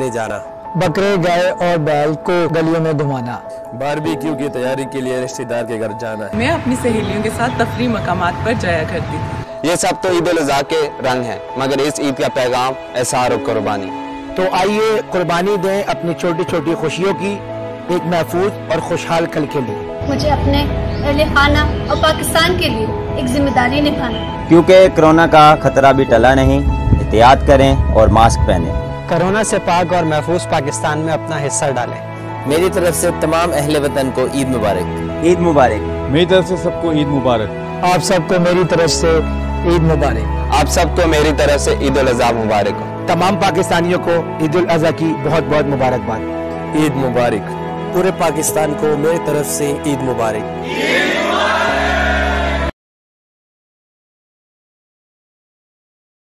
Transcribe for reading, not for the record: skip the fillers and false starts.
जाना, बकरे, गाय और बैल को गलियों में घुमाना, बारबेक्यू की तैयारी के लिए रिश्तेदार के घर जाना। मैं अपनी सहेलियों के साथ तफरी मकामात पर जाया करती थी। ये सब तो ईद उल अज़हा के रंग हैं, मगर इस ईद का पैगाम एहसार और कुर्बानी। तो आइए कुर्बानी दें अपनी छोटी छोटी खुशियों की एक महफूज और खुशहाल कल के लिए। मुझे अपने अहले खाना और पाकिस्तान के लिए एक जिम्मेदारी निभाना, क्योंकि कोरोना का खतरा भी टला नहीं। एहतियात करें और मास्क पहनें। कोरोना से पाक और महफूज पाकिस्तान में अपना हिस्सा डालें। मेरी तरफ से तमाम अहले वतन को ईद मुबारक। ईद मुबारक। मेरी तरफ से सबको ईद मुबारक। आप सबको मेरी तरफ से ईद मुबारक। आप सबको मेरी तरफ से ईद उल अज़हा मुबारक। तमाम पाकिस्तानियों को ईद उल अज़हा की बहुत बहुत मुबारकबाद। ईद मुबारक। पूरे पाकिस्तान को मेरी तरफ से ईद मुबारक।